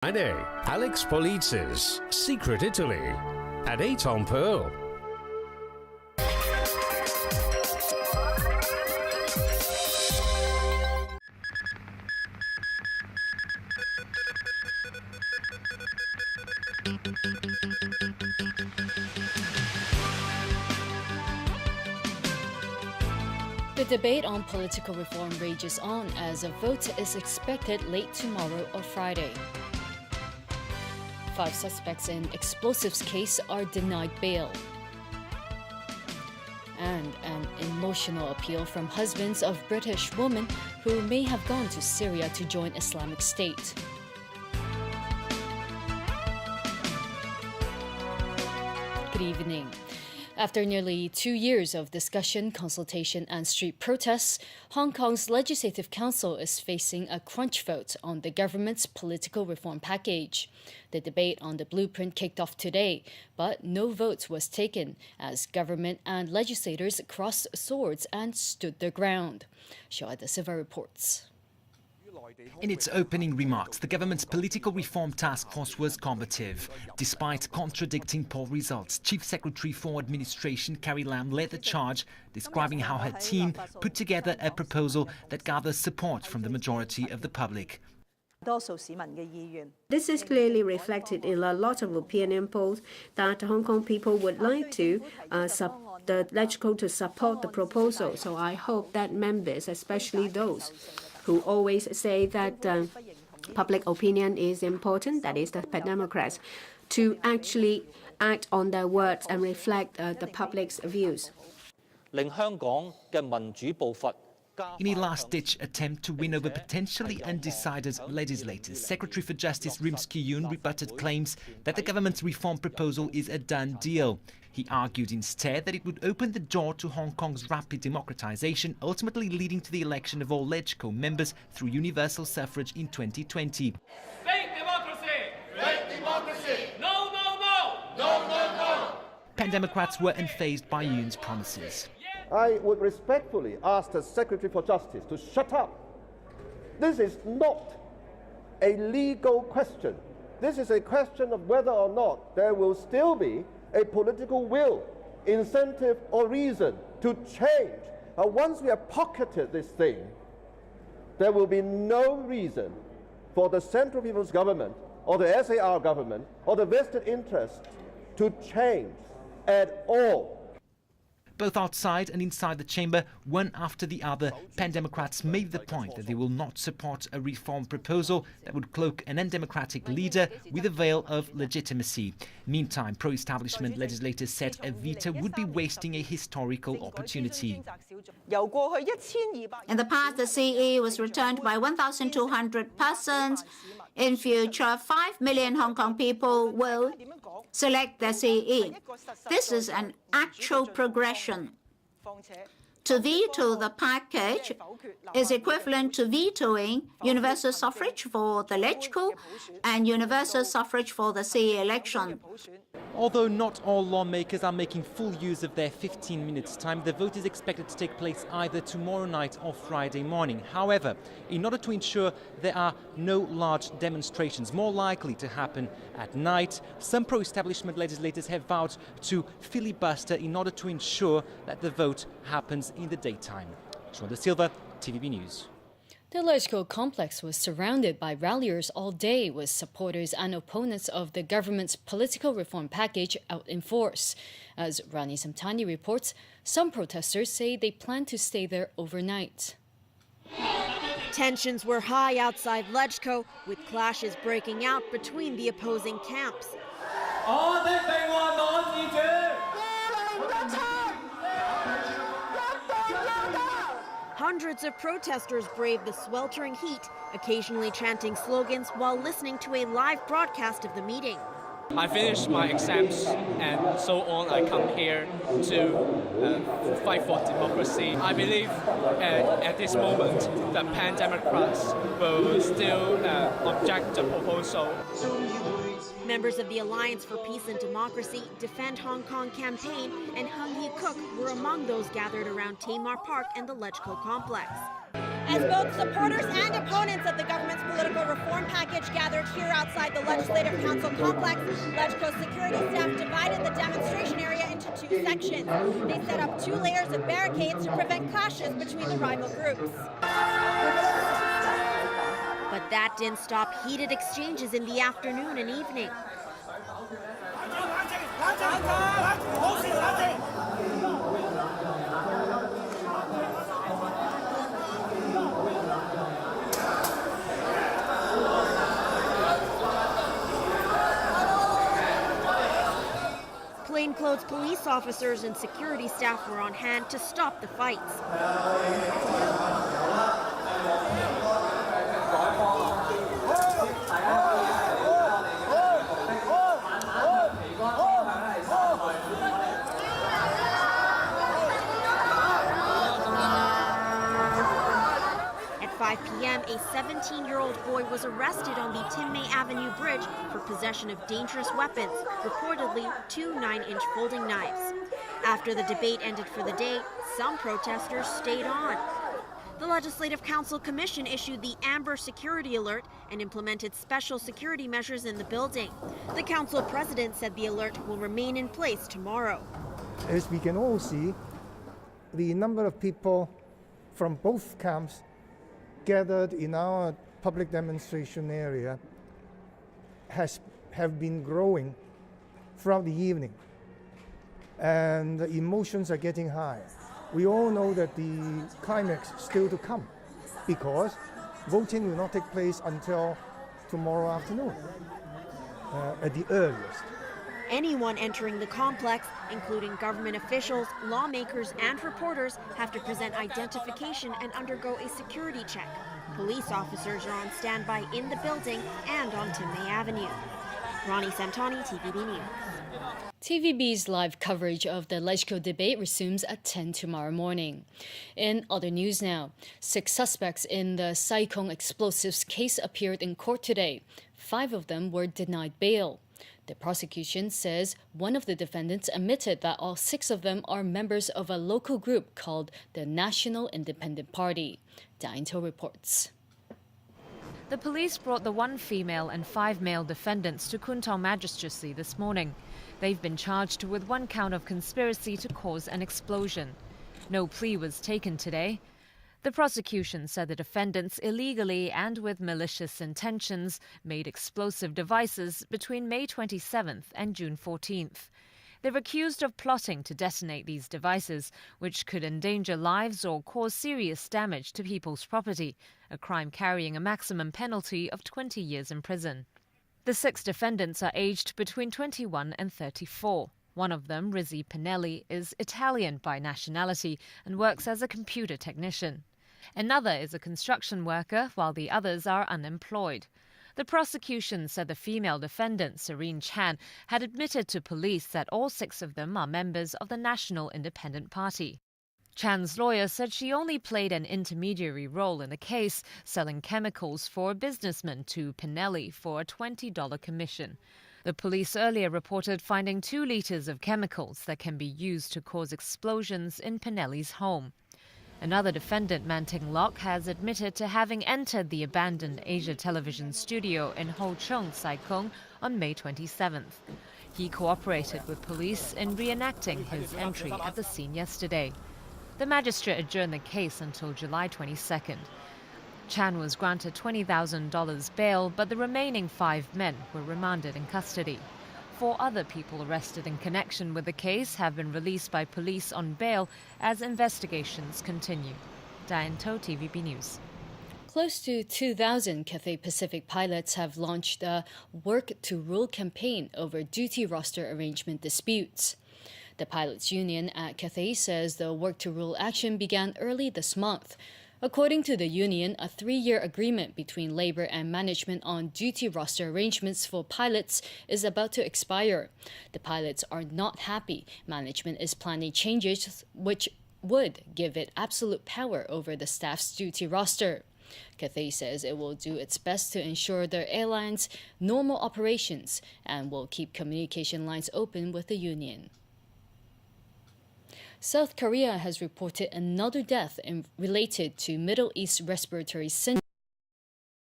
Friday, Alex Politz's Secret Italy at 8 on Pearl. The debate on political reform rages on as a vote is expected late tomorrow or Friday. 5 suspects in explosives case are denied bail. And an emotional appeal from husbands of British women who may have gone to Syria to join Islamic State. Good evening. After nearly 2 years of discussion, consultation and street protests, Hong Kong's Legislative Council is facing a crunch vote on the government's political reform package. The debate on the blueprint kicked off today, but no vote was taken as government and legislators crossed swords and stood their ground. Xiao De Silva reports. In its opening remarks, the government's political reform task force was combative. Despite contradicting poll results, Chief Secretary for Administration Carrie Lam led the charge, describing how her team put together a proposal that gathers support from the majority of the public. This is clearly reflected in a lot of opinion polls that Hong Kong people would like to the LegCo to support the proposal. So I hope that members, especially those who always say that public opinion is important, that is the Democrats, to actually act on their words and reflect the public's views. In a last-ditch attempt to win over potentially undecided legislators, Secretary for Justice Rim Kee-yoon rebutted claims that the government's reform proposal is a done deal. He argued instead that it would open the door to Hong Kong's rapid democratization, ultimately leading to the election of all LegCo members through universal suffrage in 2020. Fake democracy! Fake democracy! No, no, no! No, no, no! Pan-Democrats were unfazed by Yoon's promises. I would respectfully ask the Secretary for Justice to shut up. This is not a legal question. This is a question of whether or not there will still be a political will, incentive or reason to change. Once we have pocketed this thing, there will be no reason for the Central People's Government or the SAR government or the vested interest to change at all. Both outside and inside the chamber, one after the other, Pan-Democrats made the point that they will not support a reform proposal that would cloak an undemocratic leader with a veil of legitimacy. Meantime, pro-establishment legislators said a veto would be wasting a historical opportunity. In the past, the CE was returned by 1,200 persons. In future, 5 million Hong Kong people will select the CE. This is an actual progression. To veto the package is equivalent to vetoing universal suffrage for the LegCo and universal suffrage for the CE election. Although not all lawmakers are making full use of their 15 minutes time, the vote is expected to take place either tomorrow night or Friday morning. However, in order to ensure there are no large demonstrations more likely to happen at night, some pro-establishment legislators have vowed to filibuster in order to ensure that the vote happens in the daytime. Xiao De Silva, TVB News. The LegCo complex was surrounded by ralliers all day, with supporters and opponents of the government's political reform package out in force. As Rani Samtani reports, some protesters say they plan to stay there overnight. Tensions were high outside LegCo, with clashes breaking out between the opposing camps. Hundreds of protesters braved the sweltering heat, occasionally chanting slogans while listening to a live broadcast of the meeting. I finished my exams and so on. I come here to fight for democracy. I believe at this moment the Pan-Democrats will still object the proposal. Members of the Alliance for Peace and Democracy, Defend Hong Kong campaign and Hung Hee Kuk were among those gathered around Tamar Park and the LegCo complex. As both supporters and opponents of the government's political reform package gathered here outside the Legislative Council complex, LegCo security staff divided the demonstration area into two sections. They set up 2 layers of barricades to prevent clashes between the rival groups. But that didn't stop heated exchanges in the afternoon and evening. Plainclothes police officers and security staff were on hand to stop the fights. At 5 p.m., a 17-year-old boy was arrested on the Tinmay Avenue Bridge for possession of dangerous weapons, reportedly 2 9-inch folding knives. After the debate ended for the day, some protesters stayed on. The Legislative Council Commission issued the Amber Security Alert and implemented special security measures in the building. The council president said the alert will remain in place tomorrow. As we can all see, the number of people from both camps gathered in our public demonstration area have been growing throughout the evening, and the emotions are getting high. We all know that the climax is still to come, because voting will not take place until tomorrow afternoon at the earliest. Anyone entering the complex, including government officials, lawmakers, and reporters, have to present identification and undergo a security check. Police officers are on standby in the building and on Tinmay Avenue. Ronnie Santoni, TVB News. TVB's live coverage of the LegCo debate resumes at 10 tomorrow morning. In other news now, 6 suspects in the Sai Kung explosives case appeared in court today. 5 of them were denied bail. The prosecution says one of the defendants admitted that all 6 of them are members of a local group called the National Independent Party. Dainto reports. The police brought the 1 female and 5 male defendants to Kwun Tong Magistracy this morning. They've been charged with 1 count of conspiracy to cause an explosion. No plea was taken today. The prosecution said the defendants illegally and with malicious intentions made explosive devices between May 27th and June 14th. They're accused of plotting to detonate these devices, which could endanger lives or cause serious damage to people's property, a crime carrying a maximum penalty of 20 years in prison. The 6 defendants are aged between 21 and 34. One of them, Rizzi Pinelli, is Italian by nationality and works as a computer technician. Another is a construction worker, while the others are unemployed. The prosecution said the female defendant, Serene Chan, had admitted to police that all 6 of them are members of the National Independent Party. Chan's lawyer said she only played an intermediary role in the case, selling chemicals for a businessman to Pinelli for a $20 commission. The police earlier reported finding 2 liters of chemicals that can be used to cause explosions in Pinelli's home. Another defendant, Manting Lok, has admitted to having entered the abandoned Asia Television studio in Ho Chung, Sai Kung, on May 27th. He cooperated with police in reenacting his entry at the scene yesterday. The magistrate adjourned the case until July 22nd. Chan was granted $20,000 bail, but the remaining 5 men were remanded in custody. 4 other people arrested in connection with the case have been released by police on bail as investigations continue. Diane To, TVB News. Close to 2,000 Cathay Pacific pilots have launched a Work to Rule campaign over duty roster arrangement disputes. The pilots' union at Cathay says the Work to Rule action began early this month. According to the union, a 3-year agreement between labor and management on duty roster arrangements for pilots is about to expire. The pilots are not happy. Management is planning changes which would give it absolute power over the staff's duty roster. Cathay says it will do its best to ensure the airline's normal operations and will keep communication lines open with the union. South Korea has reported another death related to Middle East respiratory syndrome.